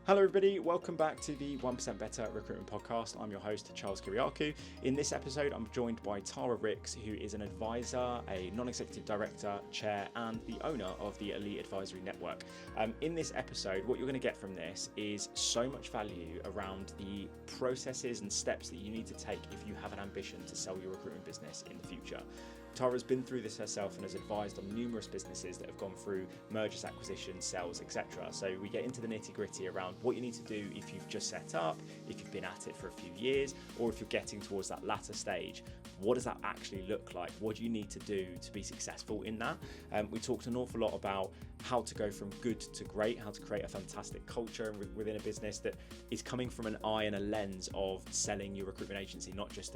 Hello everybody, welcome back to the 1% Better Recruitment Podcast. I'm your host, Charles Kiriakou. In this episode, I'm joined by Tara Ricks, who is an advisor, a non-executive director, chair, and the owner of the Elite Advisory Network. In this episode, what you're going to get from this is so much value around the processes and steps that you need to take if you have an ambition to sell your recruitment business in the future. Tara's been through this herself and has advised on numerous businesses that have gone through mergers, acquisitions, sales, etc. So we get into the nitty-gritty around what you need to do if you've just set up, if you've been at it for a few years, or if you're getting towards that latter stage. What does that actually look like? What do you need to do to be successful in that? We talked an awful lot about how to go from good to great, how to create a fantastic culture within a business that is coming from an eye and a lens of selling your recruitment agency, not just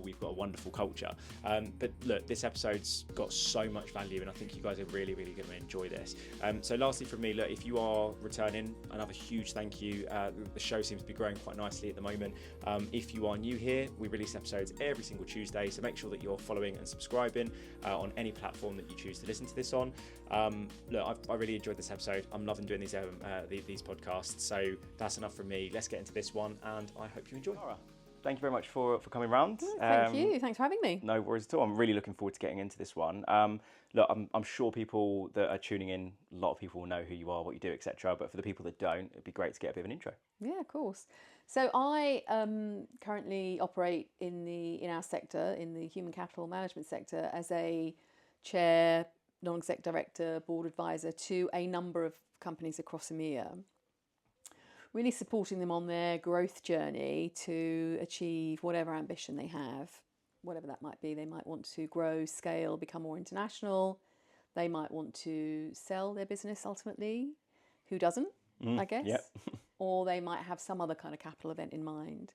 we've got a wonderful culture. But look, this episode's got so much value and I think you guys are really going to enjoy this. So lastly from me, look, if you are returning, another huge thank you. The show seems to be growing quite nicely at the moment. If you are new here, we release episodes every single Tuesday, so make sure that you're following and subscribing on any platform that you choose to listen to this on. Look, I really enjoyed this episode. I'm loving doing these podcasts, so that's enough from me. Let's get into this one and I hope you enjoy. Laura, thank you very much for coming round. Thank you. Thanks for having me. No worries at all. I'm really looking forward to getting into this one. Look, I'm sure people that are tuning in, a lot of people will know who you are, what you do, etc. But for the people that don't, it'd be great to get a bit of an intro. Yeah, of course. So I currently operate in our sector, in the human capital management sector, as a chair, non-exec director, board advisor to a number of companies across EMEA. Really supporting them on their growth journey to achieve whatever ambition they have, whatever that might be. They might want to grow, scale, become more international. They might want to sell their business ultimately. Who doesn't, I guess? Yep. Or they might have some other kind of capital event in mind.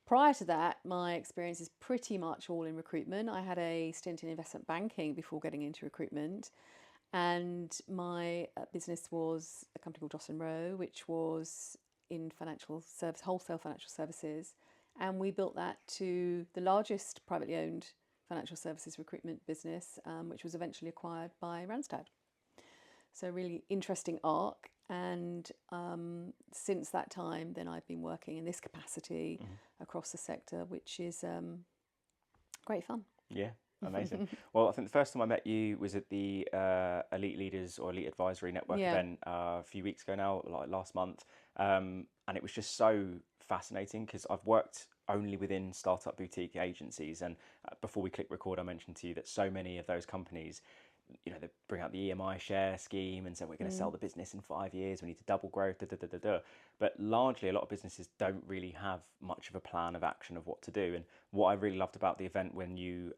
Prior to that, my experience is pretty much all in recruitment. I had a stint in investment banking before getting into recruitment. And my business was a company called Joss Roe, which was in wholesale financial services. And we built that to the largest privately owned financial services recruitment business, which was eventually acquired by Randstad. So really interesting arc. And since that time, then I've been working in this capacity across the sector, which is great fun. Yeah. Amazing. Well, I think the first time I met you was at the Elite Leaders or Elite Advisory Network event a few weeks ago now, like last month. And it was just so fascinating because I've worked only within startup boutique agencies. And before we click record, I mentioned to you that so many of those companies, you know, they bring out the EMEA share scheme and say we're going to sell the business in 5 years, we need to double growth, But largely a lot of businesses don't really have much of a plan of action of what to do. And what I really loved about the event when you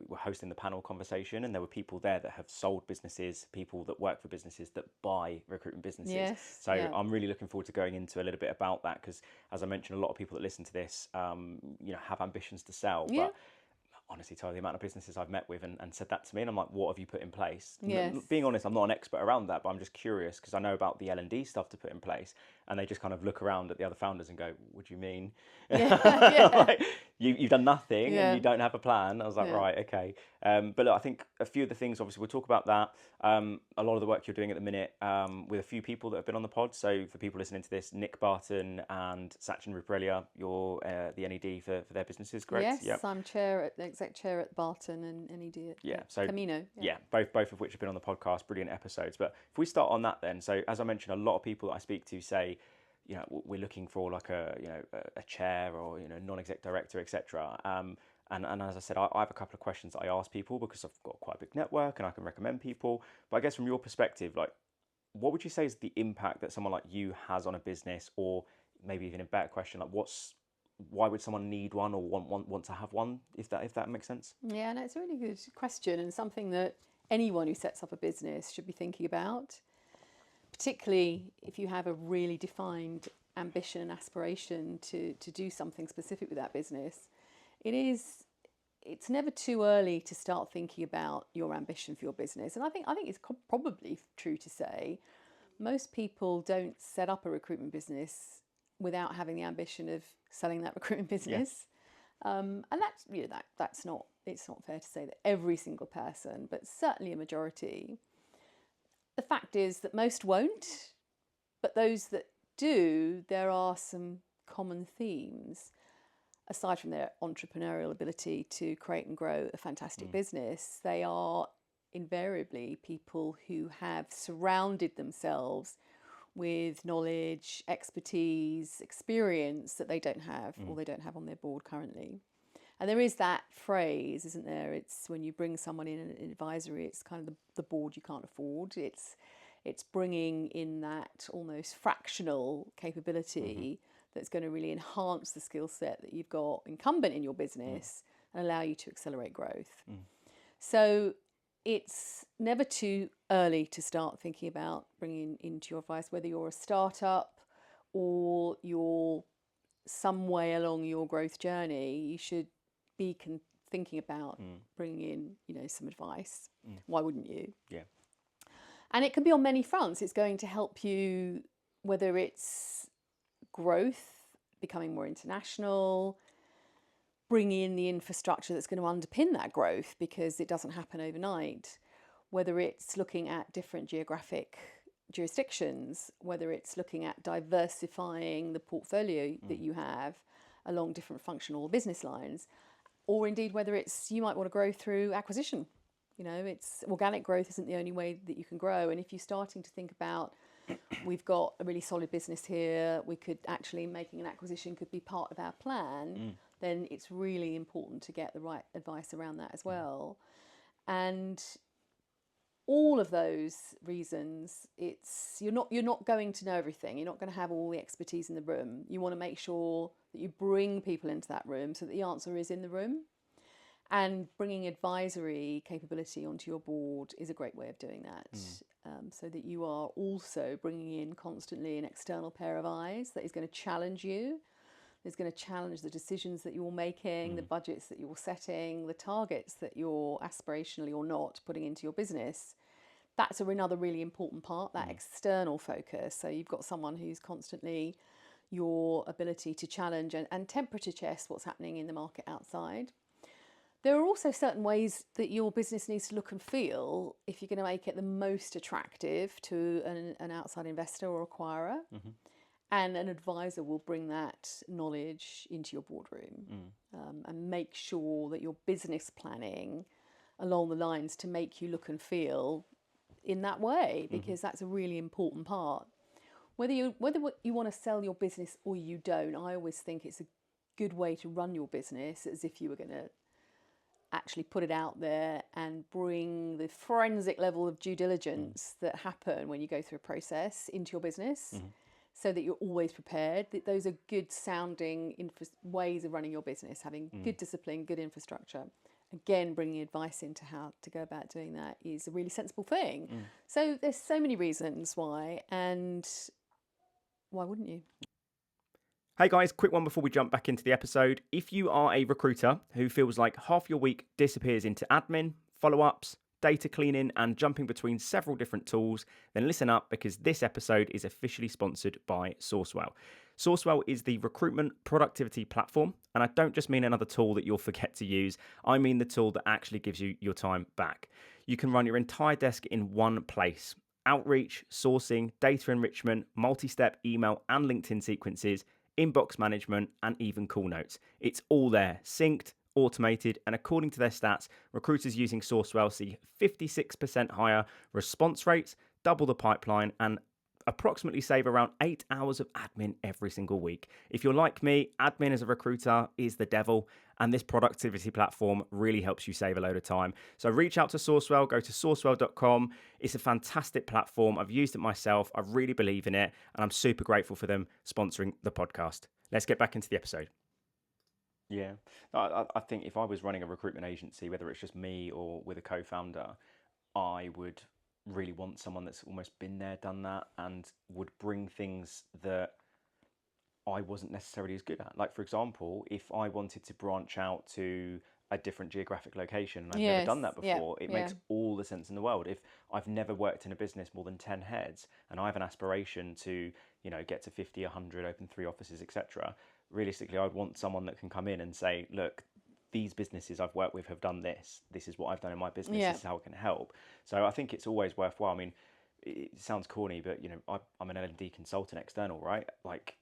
were hosting the panel conversation, and there were people there that have sold businesses, people that work for businesses that buy recruitment businesses. Yes, so I'm really looking forward to going into a little bit about that because, as I mentioned, a lot of people that listen to this, have ambitions to sell. Yeah. But honestly, Tyler, the amount of businesses I've met with and said that to me, and I'm like, what have you put in place? Yes. Being honest, I'm not an expert around that, but I'm just curious because I know about the L&D stuff to put in place, and they just kind of look around at the other founders and go, what do you mean? Yeah. Like, you've done nothing and you don't have a plan. I was like, right, okay. But look, I think a few of the things, obviously, we'll talk about that. A lot of the work you're doing at the minute with a few people that have been on the pod. So for people listening to this, Nick Barton and Sachin Ruparelia, you're the NED for their businesses, correct? Yes, yep. I'm exec chair at Barton and NED at Camino. Yeah, both of which have been on the podcast, brilliant episodes. But if we start on that then, so as I mentioned, a lot of people that I speak to say, you know, we're looking for like a chair or, non-exec director, etc. And as I said, I have a couple of questions that I ask people because I've got quite a big network and I can recommend people. But I guess from your perspective, like, what would you say is the impact that someone like you has on a business, or maybe even a better question, like why would someone need one or want to have one, if that makes sense? Yeah, no, it's a really good question and something that anyone who sets up a business should be thinking about, particularly if you have a really defined ambition and aspiration to do something specific with that business. It's never too early to start thinking about your ambition for your business. And I think it's probably true to say most people don't set up a recruitment business without having the ambition of selling that recruitment business. Yeah. And it's not fair to say that every single person, but certainly a majority. The fact is that most won't, but those that do, there are some common themes. Aside from their entrepreneurial ability to create and grow a fantastic business, they are invariably people who have surrounded themselves with knowledge, expertise, experience that they don't have or they don't have on their board currently. And there is that phrase, isn't there? It's when you bring someone in an advisory, it's kind of the board you can't afford. It's bringing in that almost fractional capability that's going to really enhance the skill set that you've got incumbent in your business and allow you to accelerate growth. So it's never too early to start thinking about bringing into your advice, whether you're a startup or you're some way along your growth journey, you should be thinking about bringing in, some advice. Why wouldn't you? Yeah. And it can be on many fronts. It's going to help you, whether it's growth, becoming more international, bringing in the infrastructure that's going to underpin that growth, because it doesn't happen overnight. Whether it's looking at different geographic jurisdictions, whether it's looking at diversifying the portfolio that you have along different functional business lines, or indeed whether it's you might want to grow through acquisition. It's organic growth isn't the only way that you can grow. And if you're starting to think about, we've got a really solid business here, we could actually, making an acquisition could be part of our plan, then it's really important to get the right advice around that as well. And all of those reasons, you're not going to know everything. You're not going to have all the expertise in the room. You want to make sure that you bring people into that room so that the answer is in the room. And bringing advisory capability onto your board is a great way of doing that, so that you are also bringing in constantly an external pair of eyes that is going to challenge you. It's going to challenge the decisions that you're making, the budgets that you're setting, the targets that you're aspirationally or not putting into your business. That's another really important part, that external focus. So you've got someone who's constantly your ability to challenge and temperature test what's happening in the market outside. There are also certain ways that your business needs to look and feel if you're going to make it the most attractive to an outside investor or acquirer. And an advisor will bring that knowledge into your boardroom and make sure that your business planning along the lines to make you look and feel in that way, because that's a really important part. Whether you want to sell your business or you don't, I always think it's a good way to run your business as if you were going to actually put it out there and bring the forensic level of due diligence that happen when you go through a process into your business, so that you're always prepared. That those are good sounding ways of running your business, having good discipline, good infrastructure. Again, bringing advice into how to go about doing that is a really sensible thing. So there's so many reasons why, and why wouldn't you? Hey guys, quick one before we jump back into the episode. If you are a recruiter who feels like half your week disappears into admin, follow-ups, data cleaning and jumping between several different tools, then listen up, because this episode is officially sponsored by Sourcewell. Sourcewell is the recruitment productivity platform, and I don't just mean another tool that you'll forget to use. I mean the tool that actually gives you your time back. You can run your entire desk in one place. Outreach, sourcing, data enrichment, multi-step email and LinkedIn sequences, inbox management, and even call notes. It's all there, synced, automated, and according to their stats, recruiters using Sourcewell see 56% higher response rates, double the pipeline, and approximately save around 8 hours of admin every single week. If you're like me, admin as a recruiter is the devil, and this productivity platform really helps you save a load of time. So reach out to Sourcewell, go to sourcewell.com. It's a fantastic platform. I've used it myself. I really believe in it, and I'm super grateful for them sponsoring the podcast. Let's get back into the episode. Yeah, I think if I was running a recruitment agency, whether it's just me or with a co-founder, I would really want someone that's almost been there, done that, and would bring things that I wasn't necessarily as good at. Like, for example, if I wanted to branch out to a different geographic location and I've never done that before, it makes all the sense in the world. If I've never worked in a business more than 10 heads and I have an aspiration to, get to 50, 100, open 3 offices, etc., realistically, I'd want someone that can come in and say, look, these businesses I've worked with have done this. This is what I've done in my business. This is how it can help. So I think it's always worthwhile. I mean, it sounds corny, but I'm an L&D consultant external, right? Like,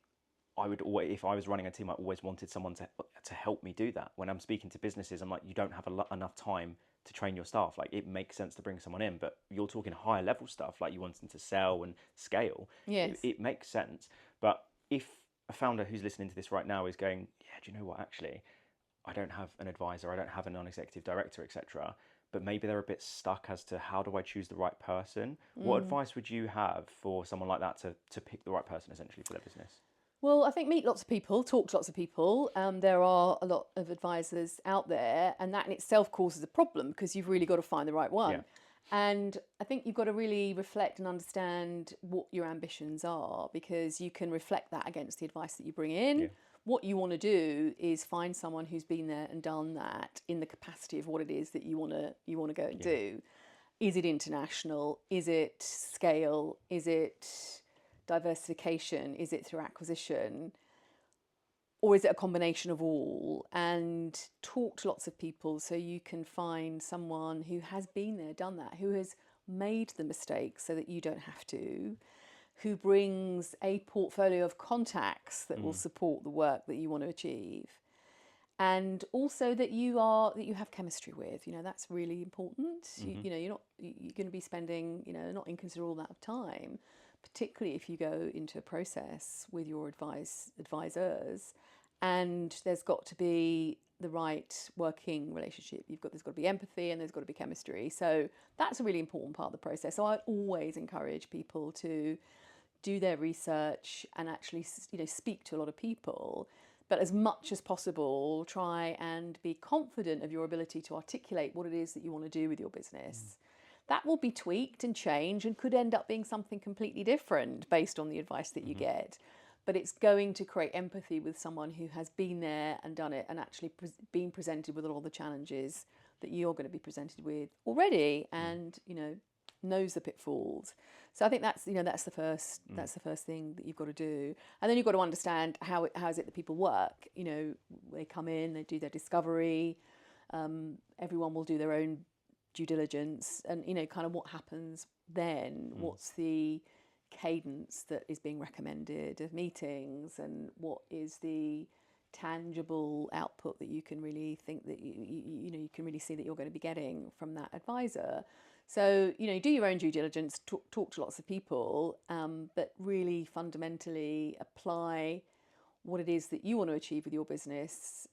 I would always, if I was running a team, I always wanted someone to help me do that. When I'm speaking to businesses, I'm like, you don't have enough time to train your staff. Like, it makes sense to bring someone in, but you're talking higher level stuff, like you wanting to sell and scale. Yes. It makes sense. But if a founder who's listening to this right now is going, yeah, do you know what? Actually, I don't have an advisor, I don't have a non-executive director, etc. But maybe they're a bit stuck as to how do I choose the right person? What advice would you have for someone like that to pick the right person essentially for their business? Well, I think meet lots of people, talk to lots of people. There are a lot of advisors out there, and that in itself causes a problem because you've really got to find the right one. Yeah. And I think you've got to really reflect and understand what your ambitions are, because you can reflect that against the advice that you bring in. Yeah. What you want to do is find someone who's been there and done that in the capacity of what it is that you want to go and do. Is it international? Is it scale? Is it diversification? Is it through acquisition? Or is it a combination of all? And talk to lots of people so you can find someone who has been there, done that, who has made the mistakes so that you don't have to, who brings a portfolio of contacts that will support the work that you want to achieve. And also that you have chemistry with. That's really important. You're going to be spending not inconsiderable amount of time, particularly if you go into a process with your advisors, and there's got to be the right working relationship. There's got to be empathy and there's got to be chemistry. So that's a really important part of the process. So I always encourage people to do their research and actually speak to a lot of people. But as much as possible, try and be confident of your ability to articulate what it is that you want to do with your business. That will be tweaked and changed and could end up being something completely different based on the advice that you get. But it's going to create empathy with someone who has been there and done it and actually been presented with all the challenges that you're going to be presented with already, and knows the pitfalls. So I think that's the first thing that you've got to do. And then you've got to understand how is it that people work. They come in, they do their discovery, everyone will do their own due diligence, and kind of what happens then. What's the cadence that is being recommended of meetings, and what is the tangible output that you can really think that you can really see that you're going to be getting from that advisor. So do your own due diligence, talk to lots of people, but really fundamentally apply what it is that you want to achieve with your business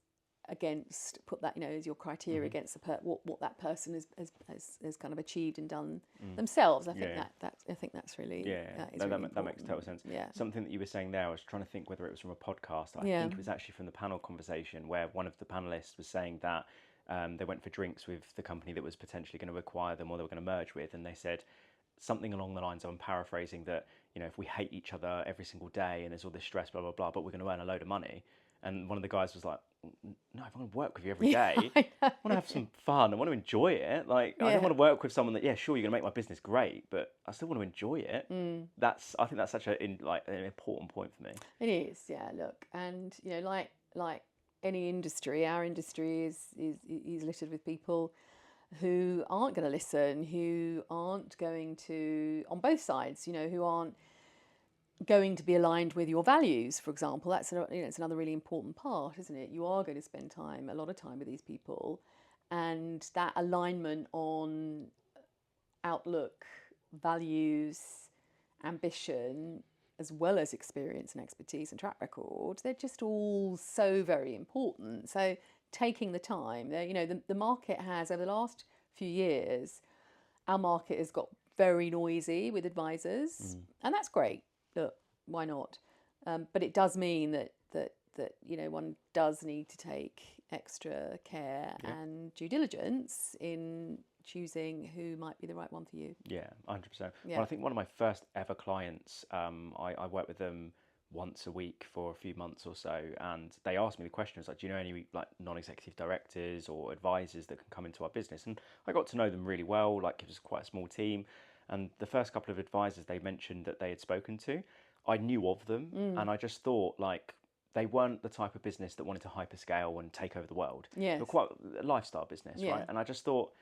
put that as your criteria against what that person has kind of achieved and done themselves. I think that's really that makes total sense. Something that you were saying there, I was trying to think whether it was from a podcast. I think it was actually from the panel conversation where one of the panelists was saying that they went for drinks with the company that was potentially going to acquire them or they were going to merge with, and they said something along the lines of, I'm paraphrasing, that if we hate each other every single day and there's all this stress, blah blah blah, but we're going to earn a load of money. And one of the guys was like, no, if I want to work with you every day, I want to have some fun. I want to enjoy it. I don't want to work with someone that, sure, you're going to make my business great, but I still want to enjoy it. I think that's such an important point for me. It is, yeah. Look, and like any industry, our industry is littered with people who aren't going to listen, who aren't going to, on both sides, who aren't going to be aligned with your values, for example. That's it's another really important part, isn't it? You are going to spend a lot of time with these people, and that alignment on outlook, values, ambition, as well as experience and expertise and track record, they're just all so very important. So taking the time, the market has, over the last few years, our market has got very noisy with advisors, and that's great. Look, why not? But it does mean that one does need to take extra care and due diligence in choosing who might be the right one for you. Yeah, 100%. Well, I think one of my first ever clients, I worked with them once a week for a few months or so, and they asked me the question, do you know any non-executive directors or advisors that can come into our business? And I got to know them really well. It was quite a small team. And the first couple of advisors they mentioned that they had spoken to, I knew of them, and I just thought they weren't the type of business that wanted to hyperscale and take over the world. Yes. They were quite a lifestyle business, right? And I just thought,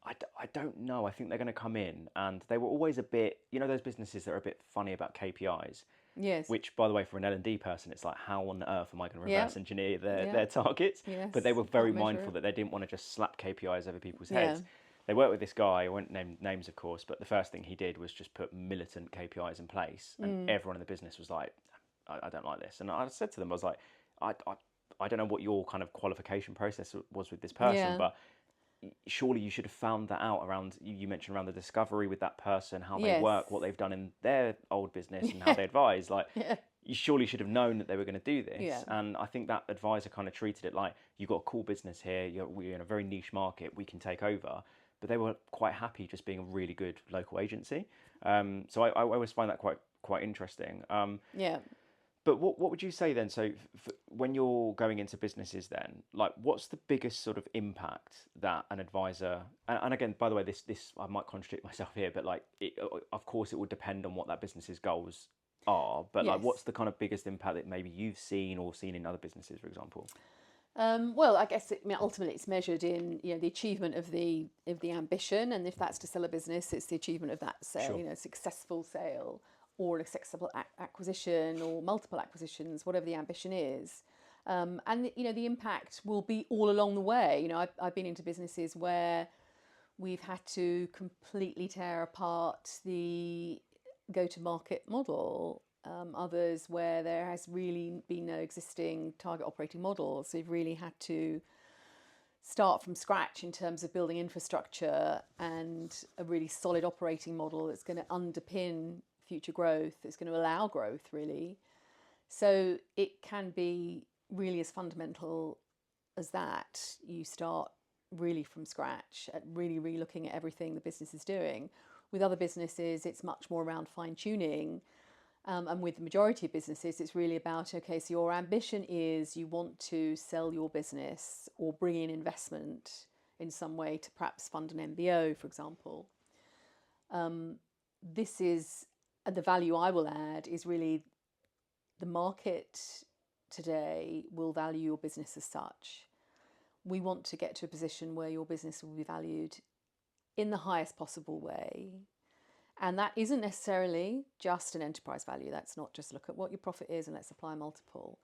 I don't know. I think they're going to come in, and they were always a bit, those businesses that are a bit funny about KPIs. Yes. Which, by the way, for an L&D person, it's like, how on earth am I going to Yeah. reverse engineer Yeah. their targets? Yes, But they were you very can't measure mindful it. that they didn't want to just slap KPIs over people's Yeah. heads. They worked with this guy, I won't name names, of course, but the first thing he did was just put militant KPIs in place, and everyone in the business was like, I don't like this. And I said to them, I was like, I don't know what your kind of qualification process was with this person, Yeah. but surely you should have found that out around, you mentioned around the discovery with that person, how they Yes. work, what they've done in their old business, and how they advise. Like, Yeah. you surely should have known that they were going to do this. Yeah. And I think that advisor kind of treated it like, you've got a cool business here, we're in a very niche market, we can take over. But they were quite happy just being a really good local agency. So I always find that quite interesting. Yeah. But what would you say then? So when you're going into businesses then, like, what's the biggest sort of impact that an advisor, and again, by the way, this I might contradict myself here, but like, of course it would depend on what that business's goals are, but like, Yes. what's the kind of biggest impact that maybe you've seen or seen in other businesses, for example? Well, I guess ultimately it's measured in the achievement of the ambition, and if that's to sell a business, it's the achievement of that sale, Sure. successful sale or a successful acquisition or multiple acquisitions, whatever the ambition is. And the impact will be all along the way. I've been into businesses where we've had to completely tear apart the go-to-market model. Others where there has really been no existing target operating model. So you've really had to start from scratch in terms of building infrastructure and a really solid operating model that's going to underpin future growth, that's going to allow growth, really. So it can be really as fundamental as that. You start really from scratch at really re-looking at everything the business is doing. With other businesses, it's much more around fine-tuning. And with the majority of businesses, it's really about, okay, so your ambition is you want to sell your business or bring in investment in some way to perhaps fund an MBO, for example. This is the value I will add is really the market today will value your business as such. We want to get to a position where your business will be valued in the highest possible way. And that isn't necessarily just an enterprise value. That's not just look at what your profit is and let's apply a multiple.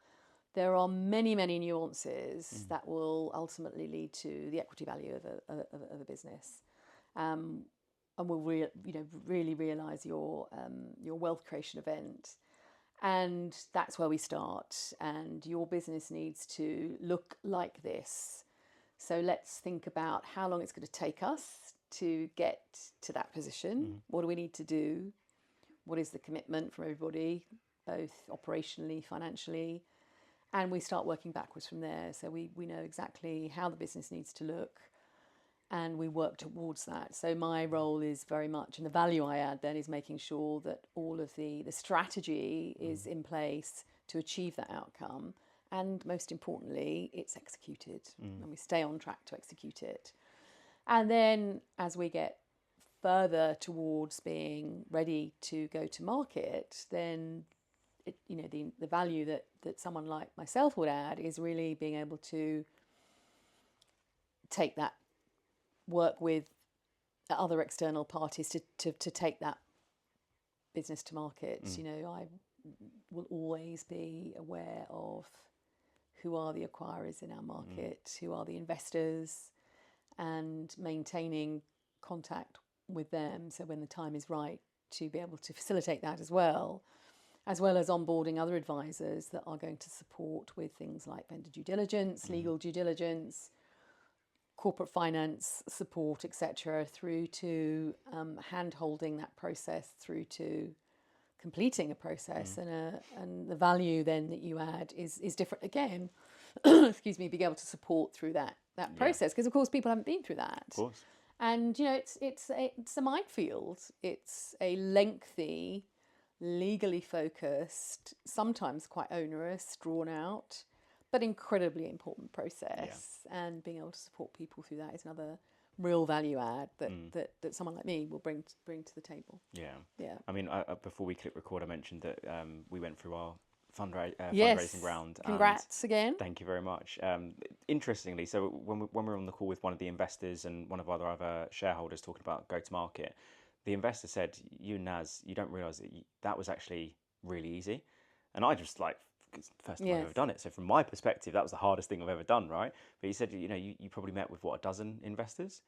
There are many, many nuances that will ultimately lead to the equity value of a business, and will really realise your wealth creation event. And that's where we start. And your business needs to look like this. So let's think about how long it's going to take us to get to that position. What do we need to do? What is the commitment from everybody, both operationally, financially? And we start working backwards from there. So we know exactly how the business needs to look and we work towards that. So my role is very much, and the value I add then is making sure that all of the strategy is in place to achieve that outcome. And most importantly, it's executed and we stay on track to execute it. And then as we get further towards being ready to go to market, then the value that someone like myself would add is really being able to take that, work with other external parties to take that business to market. I will always be aware of who are the acquirers in our market, who are the investors, and maintaining contact with them. So when the time is right to be able to facilitate that as well as onboarding other advisors that are going to support with things like vendor due diligence, legal due diligence, corporate finance support, etc., through to hand-holding that process through to completing a process. And the value then that you add is different again. Excuse me, being able to support through that process, because of course people haven't been through that. Of course. And it's a minefield. It's a lengthy, legally focused, sometimes quite onerous, drawn out, but incredibly important process. And being able to support people through that is another real value add that someone like me will bring to the table. Yeah. Yeah. I mean, before we click record, I mentioned that we went through our fundraising round. Congrats again. Thank you very much. Interestingly, so when we were on the call with one of the investors and one of our other shareholders talking about go-to-market, the investor said, you, Naz, you don't realise that was actually really easy. And I just like, it's the first time I've ever done it. So from my perspective, that was the hardest thing I've ever done, right? But he said, you probably met with, what, a dozen investors?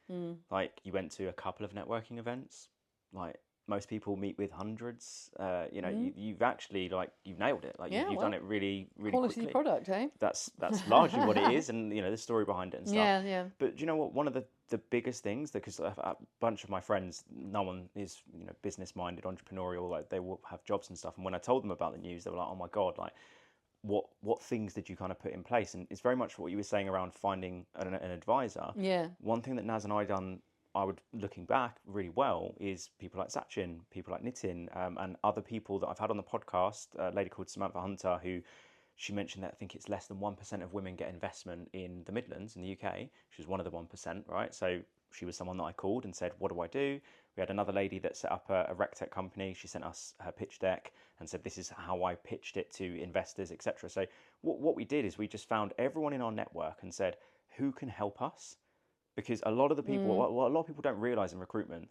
Like, you went to a couple of networking events. Like, most people meet with hundreds. You've actually, like, you've nailed it. Like, you've done it really, really quality quickly. Product, eh? That's largely what it is, and, the story behind it and stuff. Yeah. But do you know what? One of the biggest things, because a bunch of my friends, no one is, business-minded, entrepreneurial, like, they will have jobs and stuff. And when I told them about the news, they were like, oh my God, like, what things did you kind of put in place? And it's very much what you were saying around finding an advisor. Yeah. One thing that Naz and I would, looking back really well, is people like Sachin, people like Nitin, and other people that I've had on the podcast, a lady called Samantha Hunter, who she mentioned that I think it's less than 1% of women get investment in the Midlands in the UK. She was one of the 1%, right? So she was someone that I called and said, what do I do? We had another lady that set up a RecTech company. She sent us her pitch deck and said, this is how I pitched it to investors, etc. So what we did is we just found everyone in our network and said, who can help us? Because a lot of the people, what a lot of people don't realise in recruitment,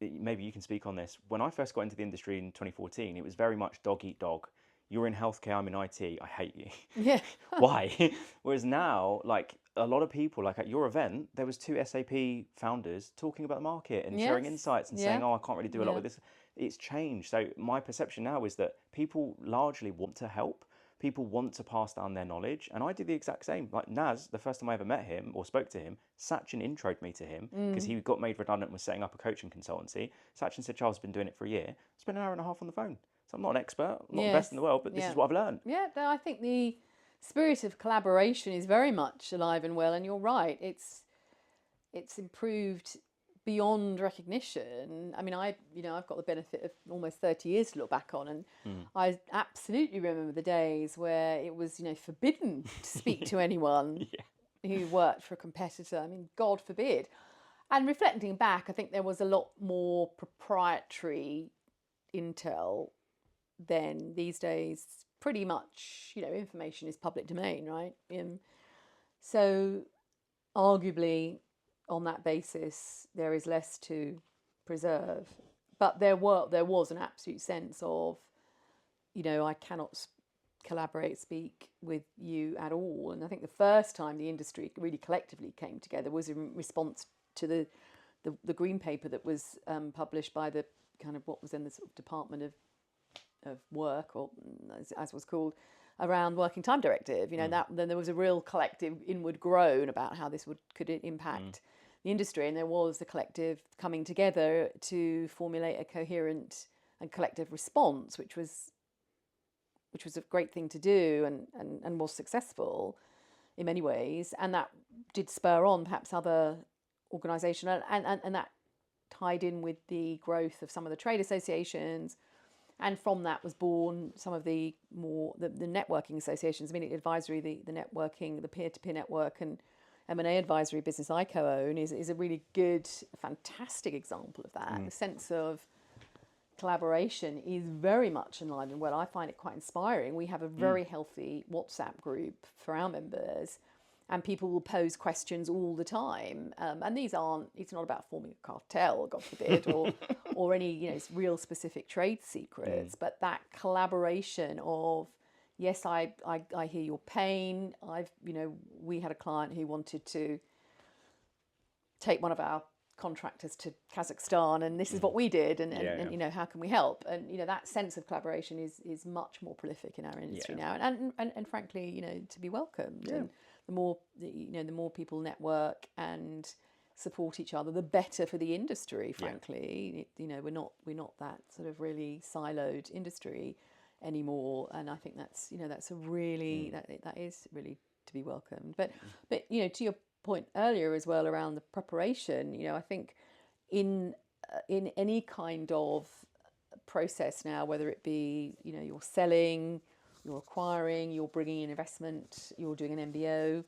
maybe you can speak on this. When I first got into the industry in 2014, it was very much dog eat dog. You're in healthcare, I'm in IT, I hate you. Yeah. Why? Whereas now, like, a lot of people, like at your event, there was 2 SAP founders talking about the market and sharing insights and saying, oh, I can't really do a lot with this. It's changed. So my perception now is that people largely want to help. People want to pass down their knowledge. And I do the exact same. Like Naz, the first time I ever met him or spoke to him, Sachin introed me to him because he got made redundant and was setting up a coaching consultancy. Sachin said, Charles, I've been doing it for a year. Spent an hour and a half on the phone. So I'm not an expert, I'm not the best in the world, but this is what I've learned. Yeah, no, I think the spirit of collaboration is very much alive and well, and you're right. It's improved beyond recognition. I mean, I've got the benefit of almost 30 years to look back on, and I absolutely remember the days where it was, forbidden to speak to anyone who worked for a competitor. I mean, God forbid. And reflecting back, I think there was a lot more proprietary intel then. These days, pretty much, information is public domain, right? So arguably on that basis, there is less to preserve. But there was an absolute sense of, I cannot speak with you at all. And I think the first time the industry really collectively came together was in response to the green paper that was published by the kind of what was in the sort of Department of Work, or as was called, around Working Time Directive. That then there was a real collective inward groan about how this could impact the industry, and there was the collective coming together to formulate a coherent and collective response, which was a great thing to do, and was successful in many ways, and that did spur on perhaps other organisations, and that tied in with the growth of some of the trade associations. And from that was born some of the networking associations. I mean, advisory, the networking, the peer-to-peer network, and M&A advisory business I co-own is a really good, fantastic example of that. The sense of collaboration is very much in line, and well, I find it quite inspiring. We have a very healthy WhatsApp group for our members, and people will pose questions all the time. And it's not about forming a cartel, God forbid, or any real specific trade secrets, but that collaboration of, yes, I hear your pain. We had a client who wanted to take one of our contractors to Kazakhstan, and this is what we did, and how can we help? And that sense of collaboration is much more prolific in our industry now, and frankly, to be welcomed. And the more people network and support each other, the better for the industry. Frankly, we're not that sort of really siloed industry anymore, and I think that's a really that is really to be welcomed. But to your point earlier as well around the preparation, I think in any kind of process now, whether it be you're selling, you're acquiring, you're bringing in investment, you're doing an MBO,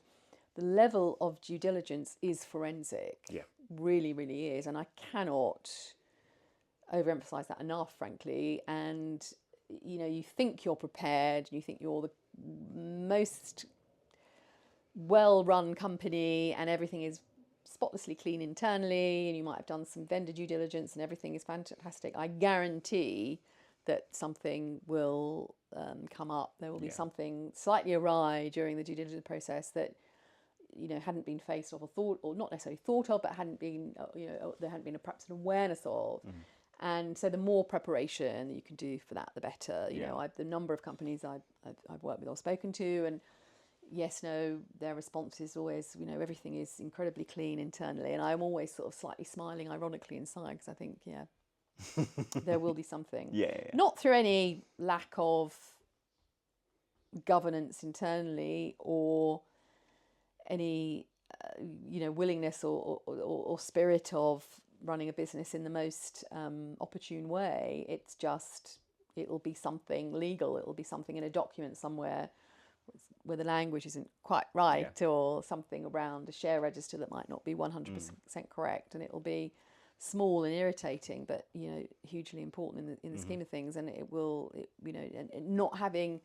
the level of due diligence is forensic. Really, really is, and I cannot overemphasize that enough, frankly. And you think you're prepared, and you think you're the most well-run company and everything is spotlessly clean internally, and you might have done some vendor due diligence and everything is fantastic, I guarantee that something will come up. There will be something slightly awry during the due diligence process that hadn't been faced of or thought, or not necessarily thought of, but hadn't been there hadn't been perhaps an awareness of. And so the more preparation that you can do for that, the better. The number of companies I've worked with or spoken to, and yes, no, their response is always, everything is incredibly clean internally. And I'm always sort of slightly smiling ironically inside, because I think, there will be something. Not through any lack of governance internally or any, willingness or spirit of running a business in the most opportune way. It's just, it'll be something legal. It'll be something in a document somewhere where the language isn't quite right, or something around a share register that might not be 100% correct, and it'll be small and irritating, but hugely important in the scheme of things. And and not having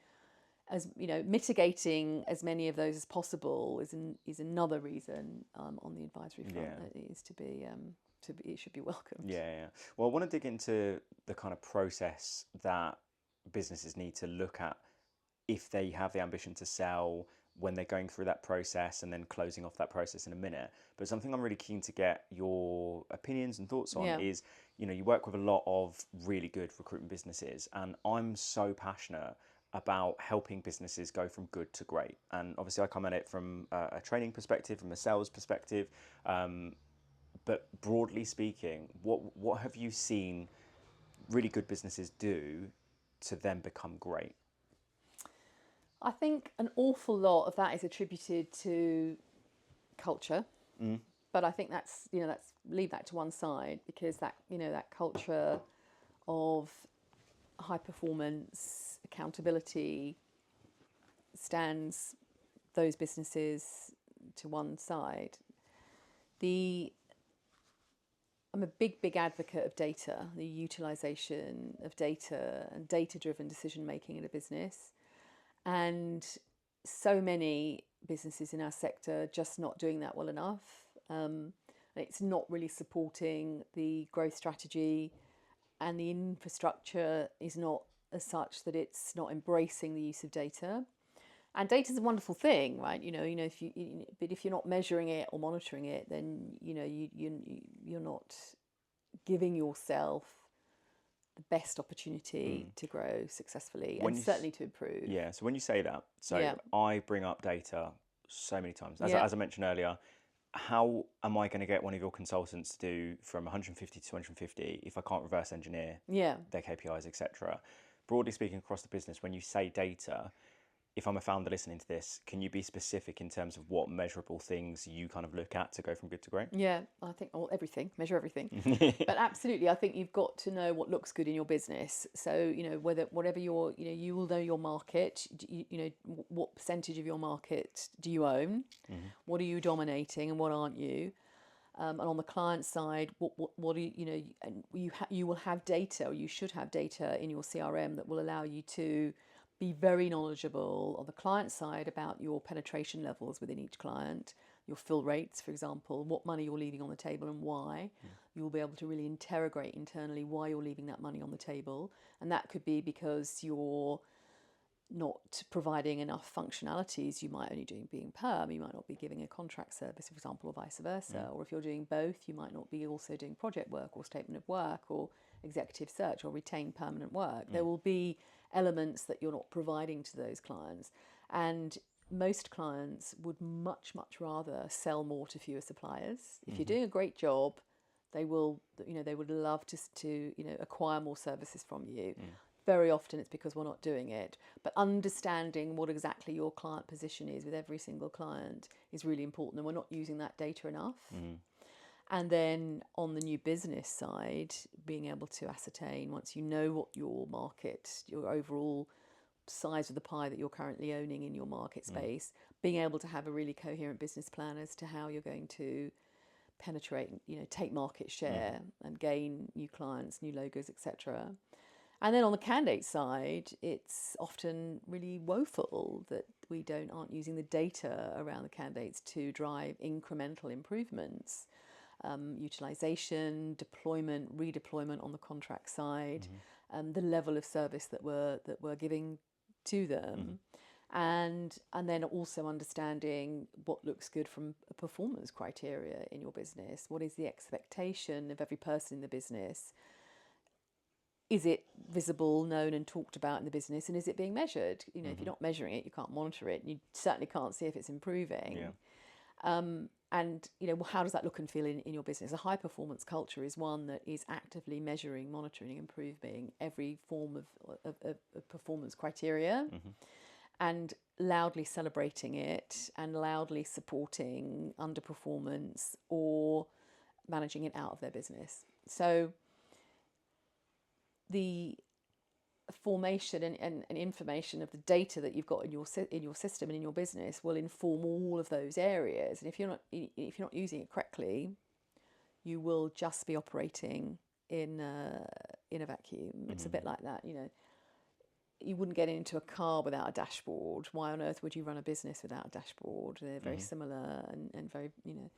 as mitigating as many of those as possible is another reason on the advisory front that it is to be it should be welcomed. Well, I want to dig into the kind of process that businesses need to look at if they have the ambition to sell, when they're going through that process, and then closing off that process in a minute. But something I'm really keen to get your opinions and thoughts on is, you work with a lot of really good recruitment businesses, and I'm so passionate about helping businesses go from good to great. And obviously I come at it from a training perspective, from a sales perspective, but broadly speaking, what have you seen really good businesses do to then become great? I think an awful lot of that is attributed to culture, but I think that's leave that to one side, because that that culture of high performance, accountability stands those businesses to one side. I'm a big advocate of data, the utilisation of data and data-driven decision making in a business. And so many businesses in our sector just not doing that well enough. It's not really supporting the growth strategy, and the infrastructure is not as such that it's not embracing the use of data. And data is a wonderful thing, right? But if you're not measuring it or monitoring it, then you're not giving yourself the best opportunity to grow successfully and certainly to improve. Yeah. So when you say that, I bring up data so many times. As I mentioned earlier, how am I going to get one of your consultants to do from 150 to 250 if I can't reverse engineer their KPIs, etc.? Broadly speaking, across the business, when you say data, if I'm a founder listening to this, can you be specific in terms of what measurable things you kind of look at to go from good to great? Yeah, I think everything, measure everything. But absolutely, I think you've got to know what looks good in your business. So, whatever you will know your market, what percentage of your market do you own? What are you dominating and what aren't you? And on the client side, what do you will have data, or you should have data in your CRM that will allow you to be very knowledgeable on the client side about your penetration levels within each client, your fill rates, for example, what money you're leaving on the table and why. You'll be able to really interrogate internally why you're leaving that money on the table. And that could be because you're not providing enough functionalities. You might only being perm, you might not be giving a contract service, for example, or vice versa. Or if you're doing both, you might not be also doing project work or statement of work or executive search or retained permanent work. There will be elements that you're not providing to those clients, and most clients would much rather sell more to fewer suppliers. If you're doing a great job, they would love to acquire more services from you. Very often it's because we're not doing it, but understanding what exactly your client position is with every single client is really important, and we're not using that data enough. And then on the new business side, being able to ascertain, once you know what your market, your overall size of the pie that you're currently owning in your market space, being able to have a really coherent business plan as to how you're going to penetrate, take market share and gain new clients, new logos, etc. And then on the candidate side, it's often really woeful that we aren't using the data around the candidates to drive incremental improvements, utilisation, deployment, redeployment on the contract side, the level of service that we're giving to them, and then also understanding what looks good from a performance criteria in your business. What is the expectation of every person in the business? Is it visible, known and talked about in the business, and is it being measured? You know, if you're not measuring it, you can't monitor it, and you certainly can't see if it's improving. And, you know, how does that look and feel in your business? A high performance culture is one that is actively measuring, monitoring, improving every form of performance criteria, and loudly celebrating it and loudly supporting underperformance or managing it out of their business. So the formation and information of the data that you've got in your system and in your business will inform all of those areas. And if you're not using it correctly, you will just be operating in a vacuum. It's a bit like that, you know. You wouldn't get into a car without a dashboard. Why on earth would you run a business without a dashboard? They're very similar and very, you know,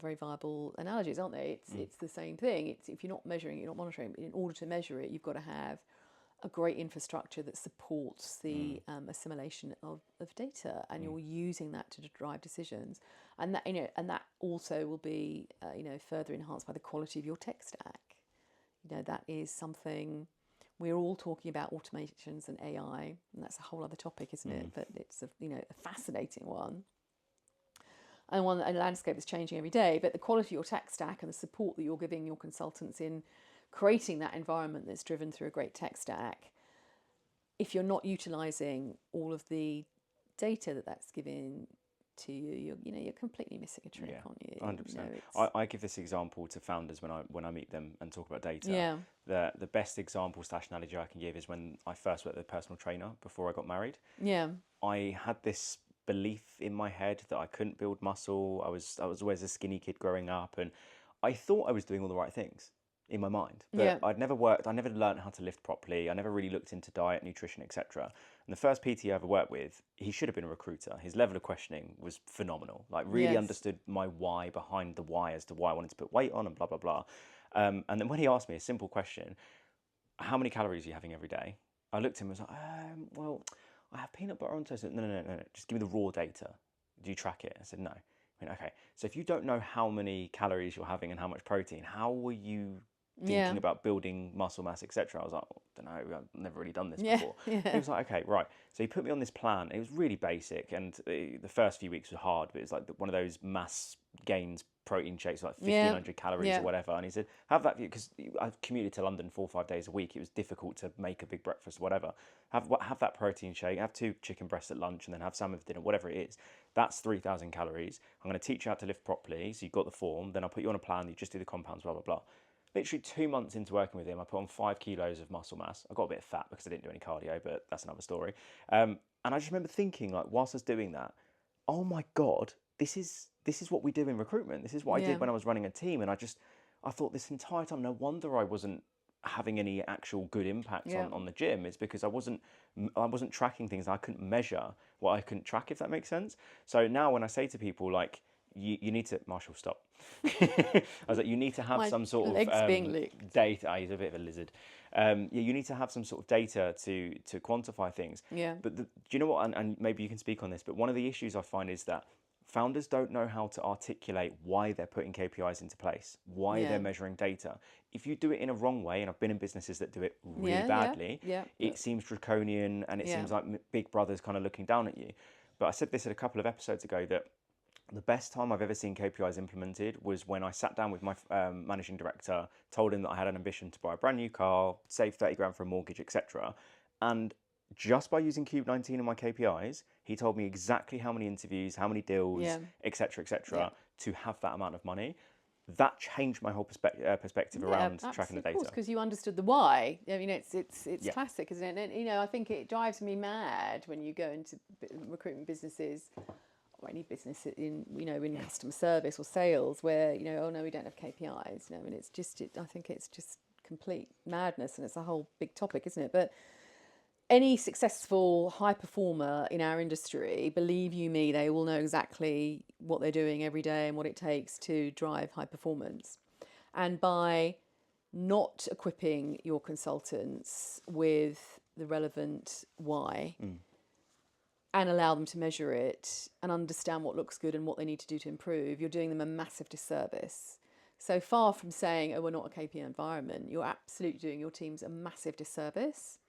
very viable analogies, aren't they? It's the same thing. It's if you're not measuring it, you're not monitoring it. In order to measure it, you've got to have a great infrastructure that supports the assimilation of data, and you're using that to drive decisions. And that, you know, and that also will be you know, further enhanced by the quality of your tech stack. You know, that is something. We're all talking about automations and AI, and that's a whole other topic, isn't it? But it's a, you know, a fascinating one, and one that a landscape is changing every day. But the quality of your tech stack and the support that you're giving your consultants in creating that environment that's driven through a great tech stack, if you're not utilising all of the data that's given to you, you're completely missing a trick, aren't you? 100%. You know, I give this example to founders when I meet them and talk about data. Yeah. The best example / analogy I can give is when I first worked with a personal trainer before I got married. Yeah. I had this belief in my head that I couldn't build muscle. I was always a skinny kid growing up, and I thought I was doing all the right things in my mind, but I never learned how to lift properly. I never really looked into diet, nutrition, etc. And the first PT I ever worked with, he should have been a recruiter. His level of questioning was phenomenal. Like, really understood my why behind the why as to why I wanted to put weight on and blah, blah, blah. And then when he asked me a simple question, how many calories are you having every day? I looked at him and was like, well, I have peanut butter on toast. No, just give me the raw data. Do you track it? I said, no. I mean, okay, so if you don't know how many calories you're having and how much protein, how were you thinking about building muscle mass, etc.? I was like, don't know, I've never really done this before. He was like, okay, right. So he put me on this plan. It was really basic, and the first few weeks were hard, but it's like one of those mass gains protein shakes, like 1,500 calories or whatever. And he said, have that, because I commuted to London 4 or 5 days a week. It was difficult to make a big breakfast or whatever. Have that protein shake, have 2 chicken breasts at lunch, and then have salmon for dinner, whatever it is. That's 3,000 calories. I'm going to teach you how to lift properly. So you've got the form. Then I'll put you on a plan. You just do the compounds, blah, blah, blah. Literally 2 months into working with him, I put on 5 kilos of muscle mass. I got a bit fat because I didn't do any cardio, but that's another story. And I just remember thinking, like, whilst I was doing that, oh my God, this is what we do in recruitment. This is what I did when I was running a team. And I thought this entire time, no wonder I wasn't having any actual good impact on the gym. It's because I wasn't tracking things. I couldn't measure what I couldn't track, if that makes sense. So now when I say to people, like, you need to, Marshall, stop. I was like, you need to have some sort of data. He's a bit of a lizard. You need to have some sort of data to quantify things. Yeah. But do you know what? And maybe you can speak on this. But one of the issues I find is that founders don't know how to articulate why they're putting KPIs into place, why they're measuring data. If you do it in a wrong way, and I've been in businesses that do it really badly, it seems draconian, and it seems like Big Brother's kind of looking down at you. But I said this a couple of episodes ago, that the best time I've ever seen KPIs implemented was when I sat down with my managing director, told him that I had an ambition to buy a brand new car, save 30 grand for a mortgage, etc. And just by using Cube 19 in my KPIs, he told me exactly how many interviews, how many deals, etc., to have that amount of money. That changed my whole perspective around tracking the data. Of course, because you understood the why. I mean, it's classic, isn't it? And, I think it drives me mad when you go into recruitment businesses, or any business in customer service or sales, where oh no, we don't have KPIs. And it's just I think it's just complete madness, and it's a whole big topic, isn't it? But any successful high performer in our industry, believe you me, they will know exactly what they're doing every day and what it takes to drive high performance. And by not equipping your consultants with the relevant why and allow them to measure it and understand what looks good and what they need to do to improve, you're doing them a massive disservice. So far from saying, oh, we're not a KPI environment, you're absolutely doing your teams a massive disservice.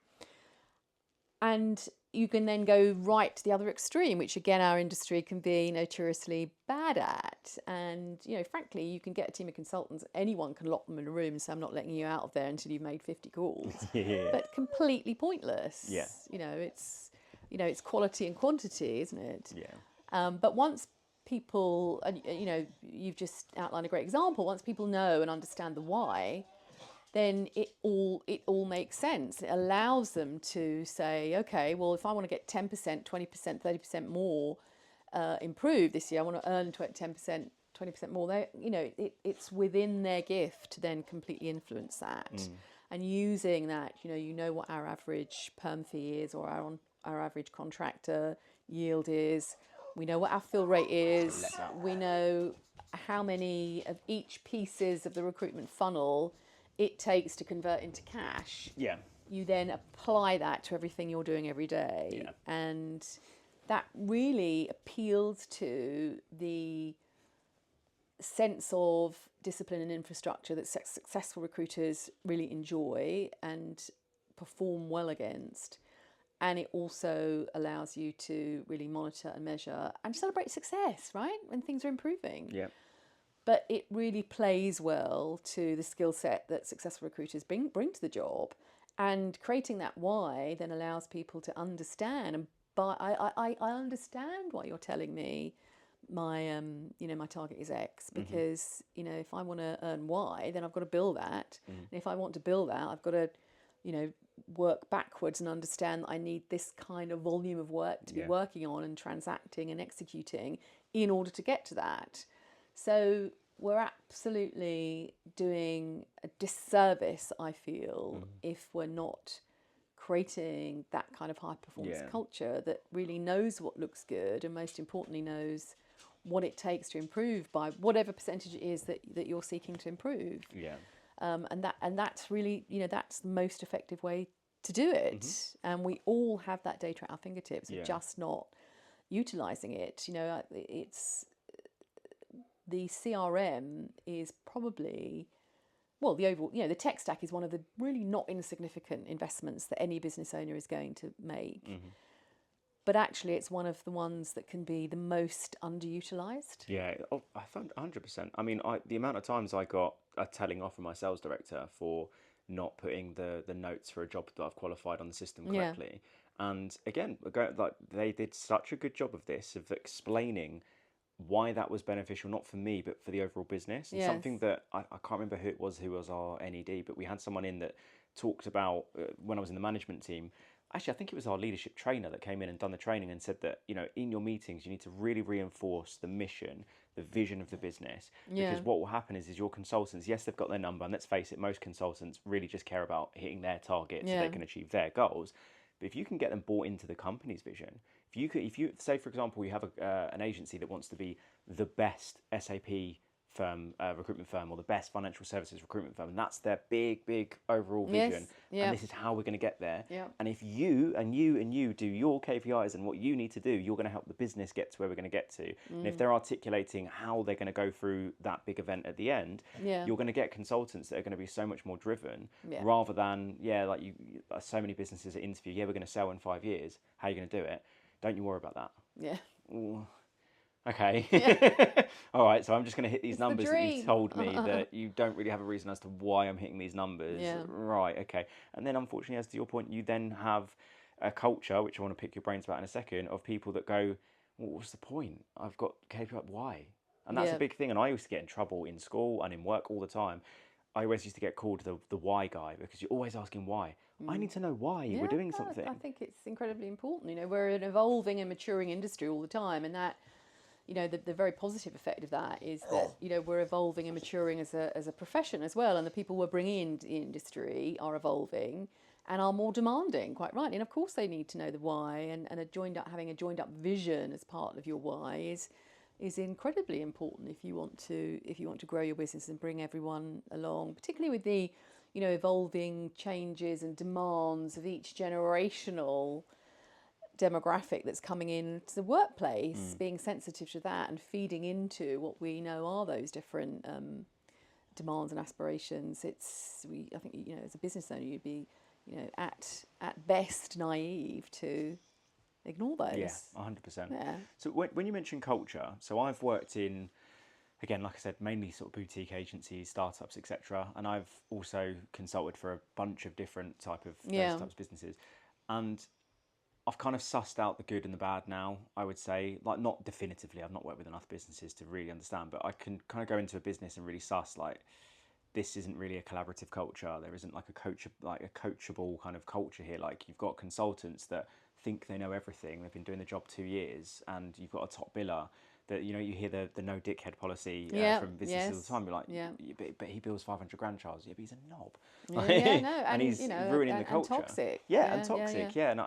And you can then go right to the other extreme, which again, our industry can be notoriously bad at. And, frankly, you can get a team of consultants, anyone can lock them in a room and say, I'm not letting you out of there until you've made 50 calls. But completely pointless. Yeah. It's quality and quantity, isn't it? Yeah. But once people, and you've just outlined a great example, once people know and understand the why, then it all makes sense. It allows them to say, okay, well, if I want to get 10%, 20%, 30% more improved this year, I want to earn 10%, 20% more. It's within their gift to then completely influence that. And using that, what our average perm fee is, or our average contractor yield is. We know what our fill rate is. We know how many of each pieces of the recruitment funnel it takes to convert into cash. Yeah. You then apply that to everything you're doing every day. Yeah. And that really appeals to the sense of discipline and infrastructure that successful recruiters really enjoy and perform well against. And it also allows you to really monitor and measure and celebrate success, right? When things are improving. Yeah. But it really plays well to the skill set that successful recruiters bring to the job. And creating that why then allows people to understand. And I understand why you're telling me my my target is X, because if I want to earn Y, then I've got to bill that. And if I want to bill that, I've got to work backwards and understand that I need this kind of volume of work to be working on and transacting and executing in order to get to that. So we're absolutely doing a disservice, I feel, if we're not creating that kind of high performance culture that really knows what looks good and most importantly knows what it takes to improve by whatever percentage it is that you're seeking to improve. Yeah. And that's really, that's the most effective way to do it. And we all have that data at our fingertips. We're just not utilising it. It's the CRM is probably, the overall, the tech stack is one of the really not insignificant investments that any business owner is going to make. But actually, it's one of the ones that can be the most underutilised. Yeah, I found 100%. I mean, the amount of times I got a telling off from my sales director for not putting the notes for a job that I've qualified on the system correctly. And again, they did such a good job of this, of explaining why that was beneficial, not for me, but for the overall business. And something that I can't remember who was our NED, but we had someone in that talked about, when I was in the management team, actually, I think it was our leadership trainer that came in and done the training and said that, in your meetings, you need to really reinforce the mission, the vision of the business. Because what will happen is your consultants, yes, they've got their number. And let's face it, most consultants really just care about hitting their targets so they can achieve their goals. But if you can get them bought into the company's vision, if you say, for example, you have an agency that wants to be the best SAP firm, recruitment firm, or the best financial services recruitment firm, and that's their big overall vision, and this is how we're going to get there. And if you do your KPIs and what you need to do, you're going to help the business get to where we're going to get to. And if they're articulating how they're going to go through that big event at the end, you're going to get consultants that are going to be so much more driven, rather than so many businesses that interview, we're going to sell in 5 years. How are you going to do it? Don't you worry about that. Ooh. Okay. All right. So I'm just going to hit these numbers that you told me that you don't really have a reason as to why I'm hitting these numbers. Right. Okay. And then unfortunately, as to your point, you then have a culture, which I want to pick your brains about in a second, of people that go, well, what's the point? I've got KPI. Why? And that's a big thing. And I used to get in trouble in school and in work all the time. I always used to get called the why guy, because you're always asking why. I need to know why we're doing something. I think it's incredibly important. We're an evolving and maturing industry all the time, and that the very positive effect of that is that, we're evolving and maturing as a profession as well. And the people we're bringing into the industry are evolving and are more demanding, quite rightly. And of course they need to know the why, and having a joined up vision as part of your why is incredibly important if you want to grow your business and bring everyone along, particularly with the evolving changes and demands of each generational demographic that's coming into the workplace, being sensitive to that and feeding into what we know are those different demands and aspirations. I think as a business owner, you'd be at best naive to ignore those. Yeah, 100%. Yeah. So when you mention culture, so I've worked in, again, like I said, mainly sort of boutique agencies, startups, etc. And I've also consulted for a bunch of different those types of businesses. And I've kind of sussed out the good and the bad now, I would say. Like, not definitively, I've not worked with enough businesses to really understand, but I can kind of go into a business and really suss, like, this isn't really a collaborative culture. There isn't like a coachable kind of culture here. Like, you've got consultants that think they know everything. They've been doing the job 2 years, and you've got a top biller that, you hear the no dickhead policy from businesses all the time. You're like, yeah, but he bills 500 grand, Charles. Yeah, but he's a knob. And he's ruining the culture. And toxic. And toxic. And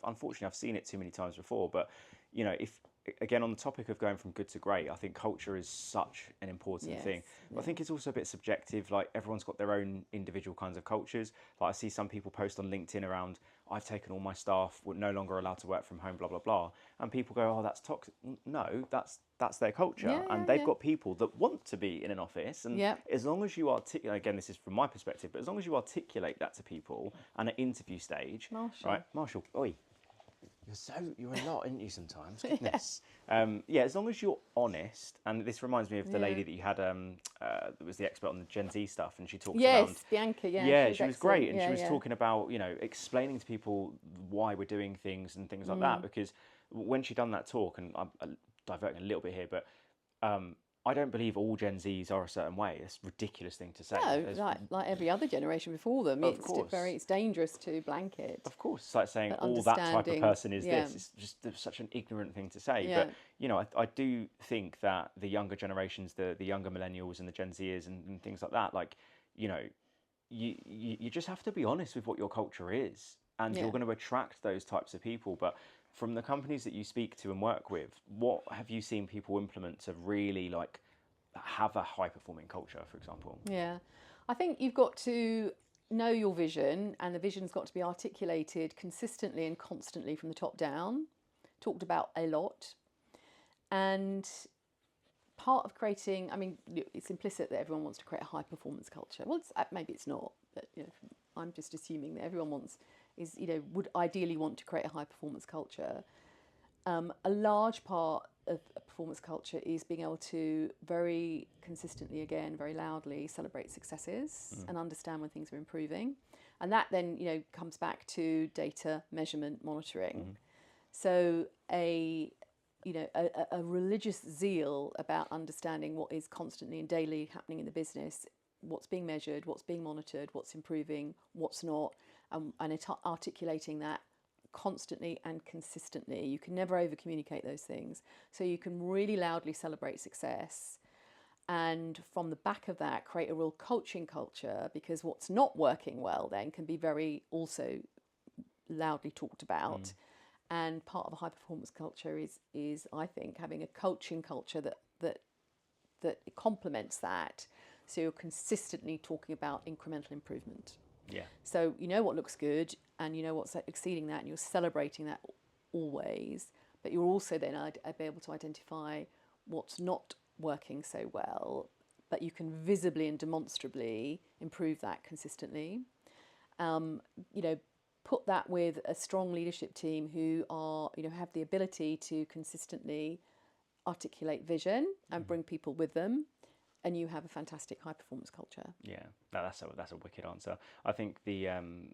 unfortunately, I've seen it too many times before. But if again, on the topic of going from good to great, I think culture is such an important thing. But I think it's also a bit subjective. Like, everyone's got their own individual kinds of cultures. Like, I see some people post on LinkedIn around, I've taken all my staff, we're no longer allowed to work from home, blah, blah, blah. And people go, oh, that's toxic. No, that's their culture. And they've got people that want to be in an office. And as long as you articulate, again, this is from my perspective, but as long as you articulate that to people and at interview stage, Marshall, oi. You're a lot, aren't you, sometimes? Goodness. As long as you're honest, and this reminds me of the lady that you had, that was the expert on the Gen Z stuff, and she talked around... Bianca, she was great, and she was talking about, explaining to people why we're doing things and things like that, because when she done that talk, and I'm diverting a little bit here, but I don't believe all Gen Zs are a certain way. It's a ridiculous thing to say. No, like every other generation before them. It's dangerous to blanket. Of course, it's like saying all that type of person is this. It's just such an ignorant thing to say. Yeah. But, I do think that the younger generations, the younger millennials and the Gen Zers and things like that, like, you just have to be honest with what your culture is. And you're going to attract those types of people. But from the companies that you speak to and work with, what have you seen people implement to really like have a high performing culture, for example? Yeah, I think you've got to know your vision, and the vision's got to be articulated consistently and constantly from the top down, talked about a lot. And part of creating, I mean, it's implicit that everyone wants to create a high performance culture. Well, maybe it's not, but I'm just assuming that everyone would ideally want to create a high performance culture. A large part of a performance culture is being able to very consistently, again, very loudly celebrate successes and understand when things are improving. And that then, comes back to data measurement, monitoring. So a religious zeal about understanding what is constantly and daily happening in the business, what's being measured, what's being monitored, what's improving, what's not, and articulating that constantly and consistently. You can never over communicate those things. So you can really loudly celebrate success, and from the back of that create a real coaching culture, because what's not working well then can be very also loudly talked about. And part of a high performance culture is I think having a coaching culture that complements that, so you're consistently talking about incremental improvement. So what looks good, and what's exceeding that, and you're celebrating that always, but you're also then be able to identify what's not working so well, but you can visibly and demonstrably improve that consistently. Put that with a strong leadership team who are, have the ability to consistently articulate vision and bring people with them, and you have a fantastic high performance culture. Yeah, that's a wicked answer. I think and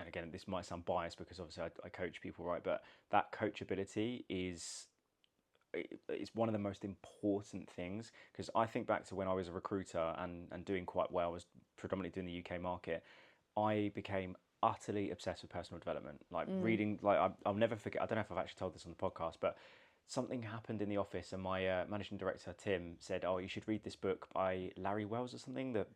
again, this might sound biased because obviously I coach people, right? But that coachability is one of the most important things, because I think back to when I was a recruiter and doing quite well, I was predominantly doing the UK market. I became utterly obsessed with personal development, like reading, like I'll never forget, I don't know if I've actually told this on the podcast, but something happened in the office, and my managing director Tim said, "Oh, you should read this book by Larry Wells or something, the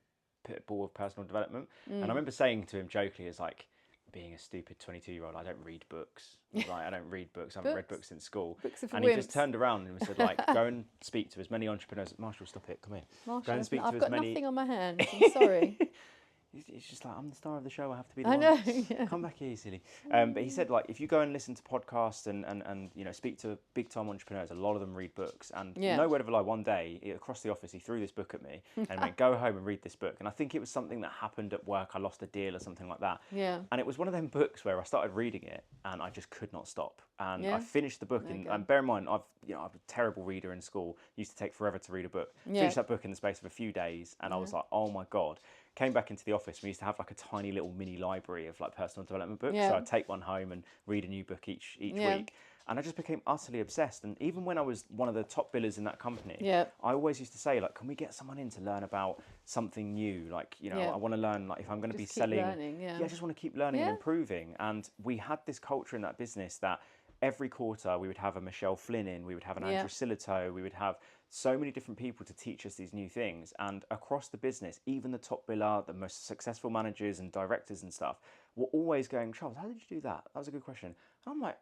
Pitbull of Personal Development." And I remember saying to him jokingly, "It's like being a stupid 22-year-old, I don't read books. Like, I don't read books. I haven't read books since school." Books are for And wimps. he just turned around and said, like, "Go and speak to as many entrepreneurs." Marshall, stop it. Come here. Marshall, Go and speak to I've as got many. nothing on my hands. I'm sorry. He's just like, "I'm the star of the show. I have to be the I one. know. Yeah. Come back here, silly." But he said, like, if you go and listen to podcasts and you know, speak to big time entrepreneurs, a lot of them read books. And no word of a lie, one day across the office, he threw this book at me and went, "Go home and read this book." And I think it was something that happened at work. I lost a deal or something like that. Yeah. And it was one of them books where I started reading it and I just could not stop. And Yeah. I finished the book. And bear in mind, I'm a terrible reader in school. Used to take forever to read a book. Yeah. Finished that book in the space of a few days, and I was like, "Oh my God." Came back into the office. We used to have like a tiny little mini library of like personal development books. Yeah. So I'd take one home and read a new book each week. And I just became utterly obsessed. And even when I was one of the top billers in that company, I always used to say, like, "Can we get someone in to learn about something new? Like, you know, I want to learn, like, if I'm going to be selling, I just want to keep learning and improving." And we had this culture in that business that every quarter we would have a Michelle Flynn in, we would have an Andrew Silito, we would have so many different people to teach us these new things. And across the business, even the top biller, the most successful managers and directors and stuff, were always going, "Charles, how did you do that? That was a good question." And I'm like,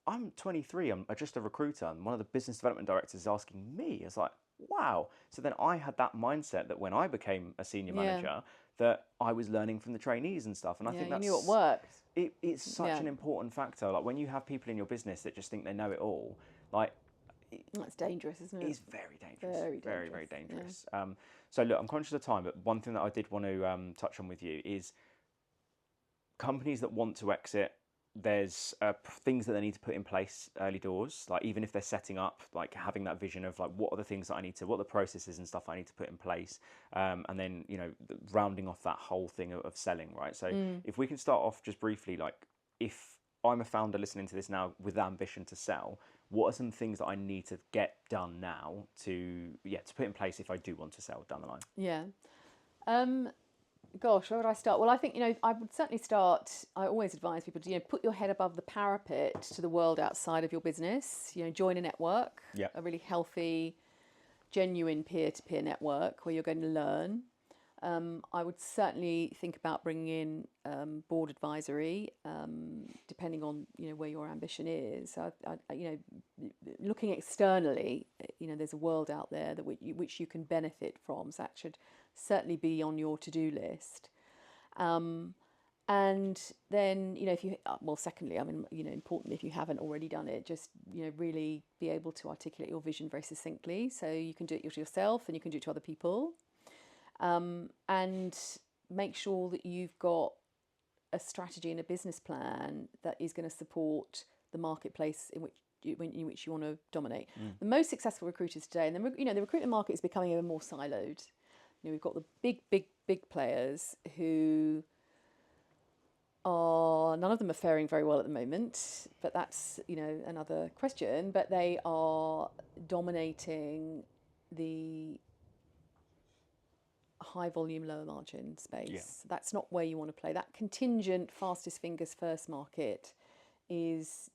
I'm 23, I'm just a recruiter, and one of the business development directors is asking me. It's like, wow. So then I had that mindset that when I became a senior manager, that I was learning from the trainees and stuff. And I think that's, you knew what worked. It's such an important factor. Like, when you have people in your business that just think they know it all, like, That's dangerous, isn't it? it's very dangerous. Very Very, dangerous, very dangerous. So look, I'm conscious of time, but one thing that I did want to touch on with you is companies that want to exit. There's things that they need to put in place early doors, like even if they're setting up, like having that vision of like, what are the things that I need to, what are the processes and stuff I need to put in place, and then, you know, rounding off that whole thing of selling, right? So if we can start off just briefly, like, if I'm a founder listening to this now with the ambition to sell, what are some things that I need to get done now to put in place if I do want to sell down the line? Yeah. Gosh, where would I start? Well, I think, you know, I would certainly start, I always advise people to, you know, put your head above the parapet to the world outside of your business. You know, join a network, a really healthy, genuine peer-to-peer network where you're going to learn. I would certainly think about bringing in board advisory, depending on, you know, where your ambition is. You know, looking externally, you know, there's a world out there that which you can benefit from. So that should certainly be on your to-do list. And then, you know, if you, well, secondly, I mean, you know, importantly, if you haven't already done it, just, you know, really be able to articulate your vision very succinctly. So you can do it yourself and you can do it to other people. And make sure that you've got a strategy and a business plan that is going to support the marketplace in which you want to dominate. The most successful recruiters today, and the recruitment market is becoming even more siloed. You know, we've got the big players who are, none of them are faring very well at the moment, but that's, you know, another question. But they are dominating the high volume, lower margin space. That's not where you want to play. That contingent, fastest fingers first market is,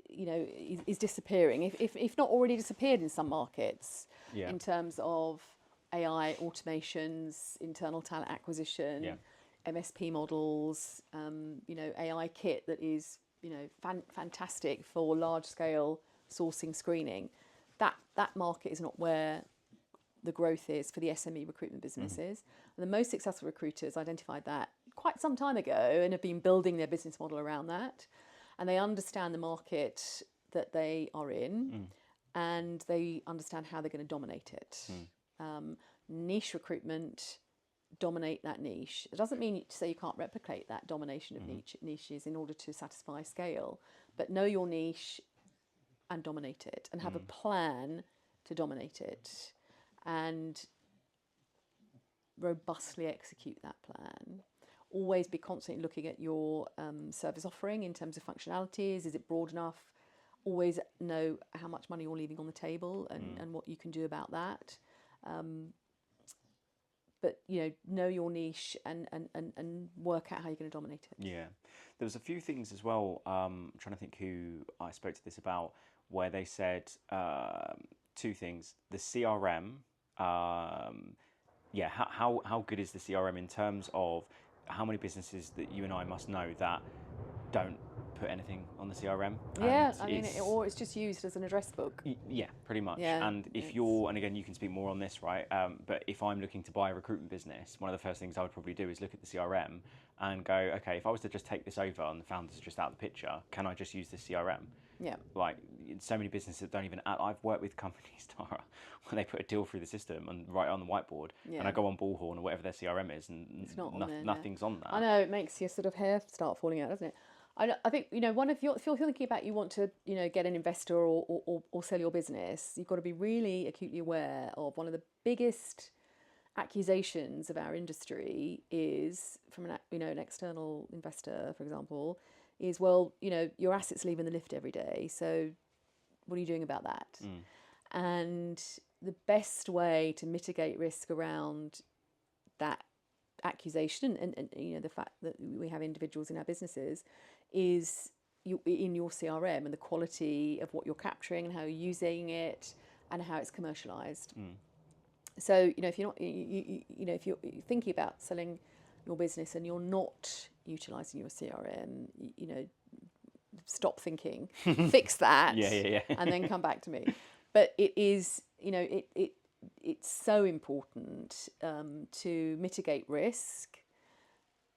you know, is disappearing. If not already disappeared in some markets, in terms of AI automations, internal talent acquisition, MSP models, you know, AI kit that is, you know, fantastic for large scale sourcing screening. That market is not where the growth is for the SME recruitment businesses. And the most successful recruiters identified that quite some time ago and have been building their business model around that. And they understand the market that they are in, and they understand how they're going to dominate it. Niche recruitment, dominate that niche. It doesn't mean to say you can't replicate that domination of niches in order to satisfy scale, but know your niche and dominate it, and have a plan to dominate it, and robustly execute that plan. Always be constantly looking at your service offering in terms of functionalities. Is it broad enough? Always know how much money you're leaving on the table and what you can do about that. but know your niche and work out how you're going to dominate it. Yeah, there was a few things as well. I'm trying to think who I spoke to this about, where they said two things: the CRM. How good is the CRM in terms of how many businesses that you and I must know that don't put anything on the CRM? Yeah, I mean, or it's just used as an address book. Yeah, pretty much. Yeah, and and again, you can speak more on this, right? But if I'm looking to buy a recruitment business, one of the first things I would probably do is look at the CRM and go, okay, if I was to just take this over and the founders are just out of the picture, can I just use the CRM? Yeah. Like, so many businesses that don't even. I've worked with companies, Tara, where they put a deal through the system and write it on the whiteboard, and I go on Bullhorn or whatever their CRM is, and it's not on there, nothing's on that. I know, it makes your sort of hair start falling out, doesn't it? I think, one of your, if you're thinking about you want to, get an investor or sell your business, you've got to be really acutely aware of one of the biggest accusations of our industry is from an external investor, for example, is, well, your assets leaving the lift every day, so what are you doing about that? And the best way to mitigate risk around that accusation and the fact that we have individuals in our businesses is in your CRM and the quality of what you're capturing and how you're using it and how it's commercialized. So if you're not if you're thinking about selling your business and you're not utilizing your CRM, stop thinking, fix that, and then come back to me. But it is, it's so important to mitigate risk,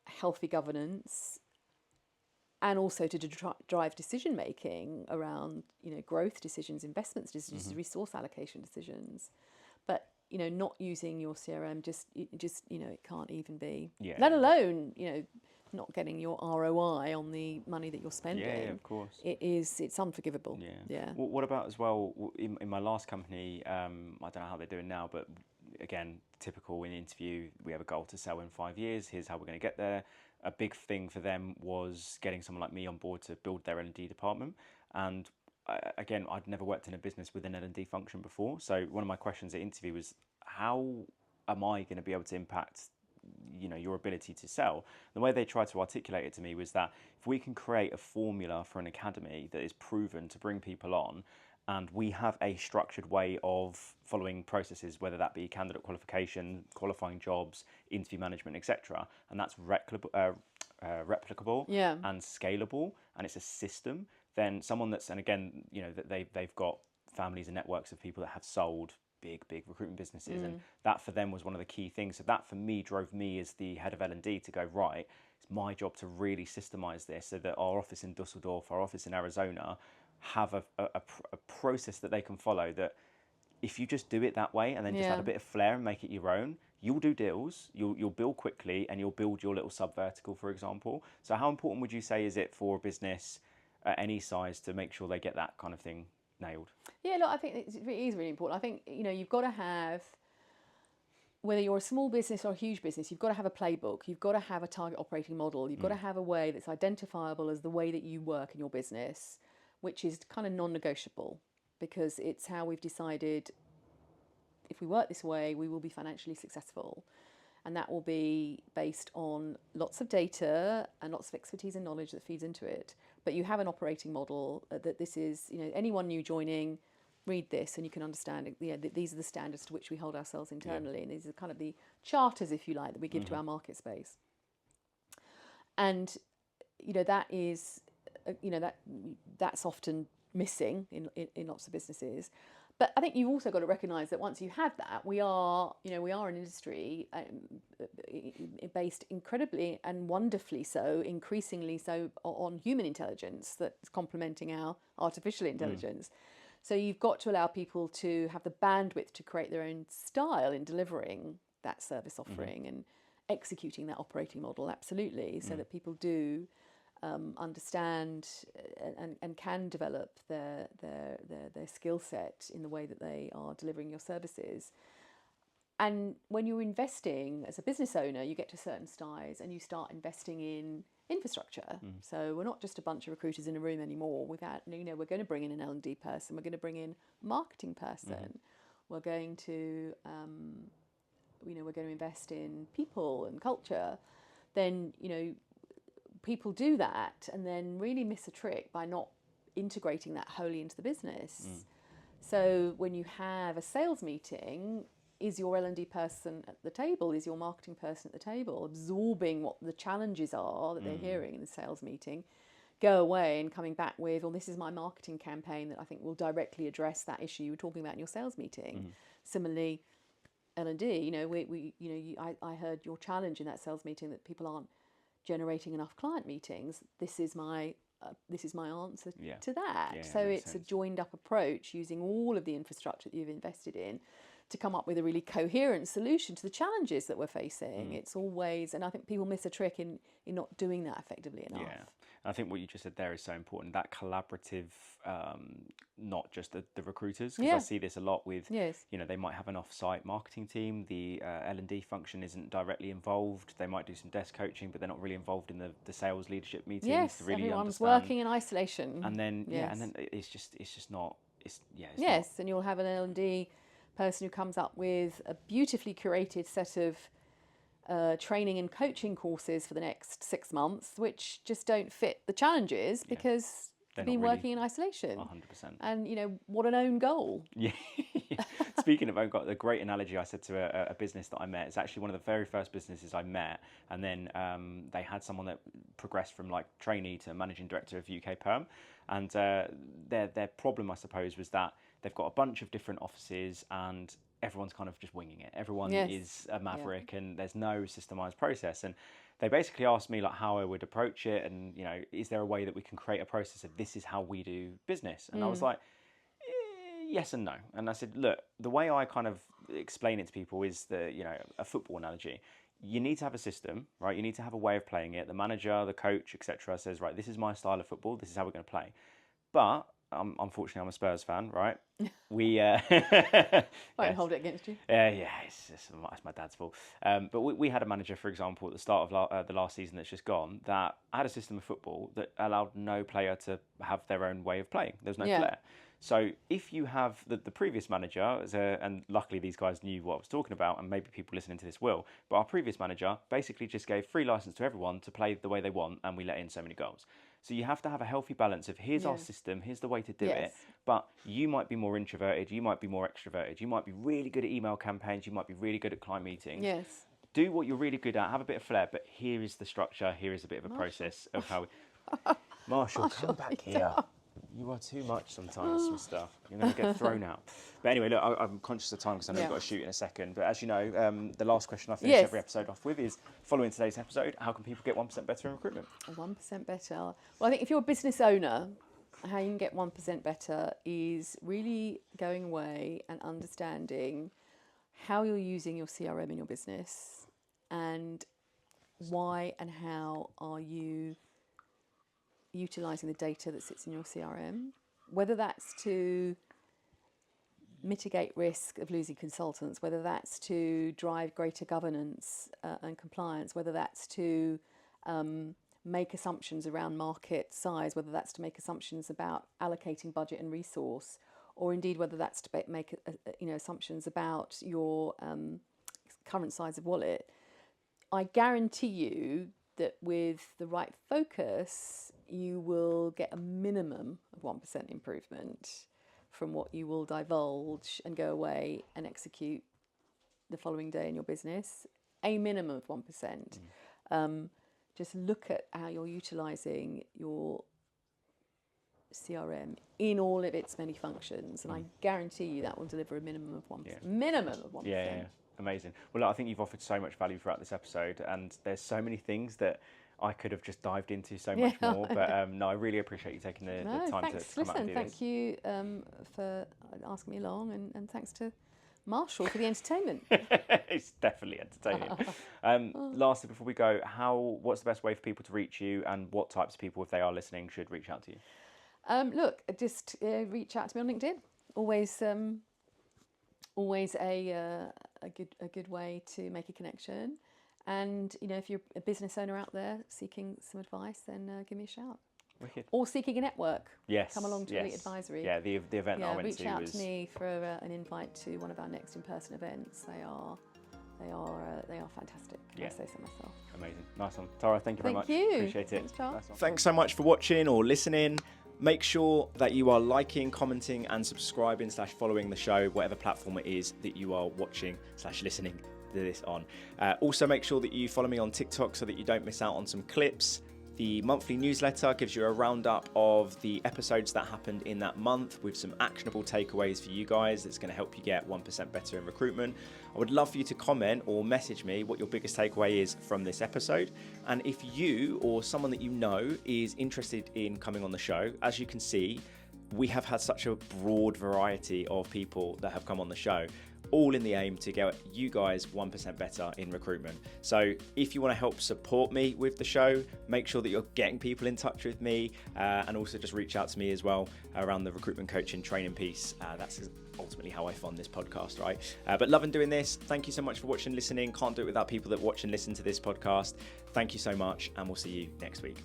healthy governance, and also to drive decision making around, growth decisions, investments decisions, resource allocation decisions. But not using your CRM just it can't even be. Let alone not getting your ROI on the money that you're spending. Yeah, of course. It's unforgivable. Yeah. Well, what about as well in my last company? I don't know how they're doing now, but again, typical in interview, we have a goal to sell in 5 years. Here's how we're going to get there. A big thing for them was getting someone like me on board to build their L&D department. And again, I'd never worked in a business with an L&D function before. So one of my questions at interview was, how am I going to be able to impact your ability to sell? The way they tried to articulate it to me was that if we can create a formula for an academy that is proven to bring people on, and we have a structured way of following processes, whether that be candidate qualification, qualifying jobs, interview management, etc., and that's replicable and scalable, and it's a system, then someone that's, and again, that they've got families and networks of people that have sold big recruitment businesses, and that for them was one of the key things. So that for me drove me as the head of L&D to go, right, it's my job to really systemize this so that our office in Dusseldorf, our office in Arizona have a process that they can follow, that if you just do it that way and then just add a bit of flair and make it your own, you'll do deals, you'll build quickly, and you'll build your little sub-vertical, for example. So how important would you say is it for a business at any size to make sure they get that kind of thing nailed? Yeah, look, I think it is really important. I think, you've got to have, whether you're a small business or a huge business, you've got to have a playbook, you've got to have a target operating model, you've got to have a way that's identifiable as the way that you work in your business, which is kind of non-negotiable, because it's how we've decided, if we work this way, we will be financially successful. And that will be based on lots of data and lots of expertise and knowledge that feeds into it. But you have an operating model that this is, anyone new joining, read this and you can understand, these are the standards to which we hold ourselves internally. And these are kind of the charters, if you like, that we give to our market space. And, that is, that's often missing in lots of businesses. But I think you've also got to recognise that once you have that, we are an industry based incredibly and wonderfully so, increasingly so, on human intelligence that's complementing our artificial intelligence. So you've got to allow people to have the bandwidth to create their own style in delivering that service offering and executing that operating model, absolutely, so that people do understand and can develop their skill set in the way that they are delivering your services. And when you're investing as a business owner, you get to a certain size and you start investing in infrastructure. So we're not just a bunch of recruiters in a room anymore. We're going to bring in an L&D person. We're going to bring in a marketing person. We're going to we're going to invest in people and culture, then, people do that and then really miss a trick by not integrating that wholly into the business. So when you have a sales meeting, is your L&D person at the table? Is your marketing person at the table, absorbing what the challenges are that they're hearing in the sales meeting, go away and coming back with, well, this is my marketing campaign that I think will directly address that issue you were talking about in your sales meeting. Similarly, L&D, I heard your challenge in that sales meeting that people aren't generating enough client meetings. This is my answer to that. So it's sense. A joined up approach using all of the infrastructure that you've invested in to come up with a really coherent solution to the challenges that we're facing. It's always, and I think people miss a trick in not doing that effectively enough. Yeah, I think what you just said there is so important, that collaborative, not just the recruiters, because I see this a lot with, they might have an off-site marketing team, the L&D function isn't directly involved, they might do some desk coaching, but they're not really involved in the sales leadership meetings to really everyone's understand. Working in isolation. And then, and then it's just not, and you'll have an L&D person who comes up with a beautifully curated set of training and coaching courses for the next 6 months, which just don't fit the challenges because they've been working in isolation. 100%. And, what an own goal. Yeah. Speaking of own goal, the great analogy I said to a business that I met, it's actually one of the very first businesses I met. And then they had someone that progressed from like trainee to managing director of UK Perm. And their problem, I suppose, was that they've got a bunch of different offices and everyone's kind of just winging it. Everyone is a maverick and there's no systemized process. And they basically asked me like how I would approach it and, is there a way that we can create a process of this is how we do business? And I was like, yes and no. And I said, look, the way I kind of explain it to people is a football analogy. You need to have a system, right? You need to have a way of playing it. The manager, the coach, etc. says, right, this is my style of football. This is how we're going to play. But unfortunately, I'm a Spurs fan, right? We won't hold it against you. It's my dad's fault. But we had a manager, for example, at the start of the last season that's just gone, that had a system of football that allowed no player to have their own way of playing. There was no flair. So if you have the previous manager, and luckily these guys knew what I was talking about, and maybe people listening to this will, but our previous manager basically just gave free license to everyone to play the way they want, and we let in so many goals. So you have to have a healthy balance of here's our system, here's the way to do it, but you might be more introverted, you might be more extroverted, you might be really good at email campaigns, you might be really good at client meetings. Yes. Do what you're really good at, have a bit of flair, but here is the structure, here is a bit of a process of how... Marshall, come back here. You are too much sometimes, mister. You're going to get thrown out. But anyway, look, I'm conscious of time because I know you've got to shoot in a second. But as you know, the last question I finish every episode off with is, following today's episode, how can people get 1% better in recruitment? 1% better? Well, I think if you're a business owner, how you can get 1% better is really going away and understanding how you're using your CRM in your business and why and how are you utilising the data that sits in your CRM, whether that's to mitigate risk of losing consultants, whether that's to drive greater governance and compliance, whether that's to make assumptions around market size, whether that's to make assumptions about allocating budget and resource, or indeed whether that's to make assumptions about your current size of wallet. I guarantee you that with the right focus, you will get a minimum of 1% improvement from what you will divulge and go away and execute the following day in your business. A minimum of 1%. Just look at how you're utilising your CRM in all of its many functions, and I guarantee you that will deliver a minimum of 1%. Minimum of 1%. Yeah. Amazing. Well, look, I think you've offered so much value throughout this episode, and there's so many things that I could have just dived into so much more. But no, I really appreciate you taking the time to come out and do this. Thank you for asking me along, and thanks to Marshall for the entertainment. It's definitely entertaining. Lastly, before we go, what's the best way for people to reach you, and what types of people, if they are listening, should reach out to you? Look, just reach out to me on LinkedIn. Always a good way to make a connection. And if you're a business owner out there seeking some advice, then give me a shout. Wicked. Or seeking a network. Yes. Come along to Elite Advisory. Yeah, the event that I went to reach out to me for an invite to one of our next in-person events. they are fantastic. Yeah. I say so myself. Amazing. Nice one. Tara, thank you very much. Thank you. Appreciate it. Thanks, Charles. Nice one. Thanks so much for watching or listening. Make sure that you are liking, commenting and subscribing / following the show, whatever platform it is that you are watching / listening to this on. Also make sure that you follow me on TikTok so that you don't miss out on some clips. The monthly newsletter gives you a roundup of the episodes that happened in that month with some actionable takeaways for you guys that's going to help you get 1% better in recruitment. I would love for you to comment or message me what your biggest takeaway is from this episode. And if you or someone that you know is interested in coming on the show, as you can see, we have had such a broad variety of people that have come on the show, all in the aim to get you guys 1% better in recruitment. So if you want to help support me with the show, make sure that you're getting people in touch with me, and also just reach out to me as well around the recruitment coaching training piece. That's ultimately how I fund this podcast, right? But loving doing this. Thank you so much for watching and listening. Can't do it without people that watch and listen to this podcast. Thank you so much, and we'll see you next week.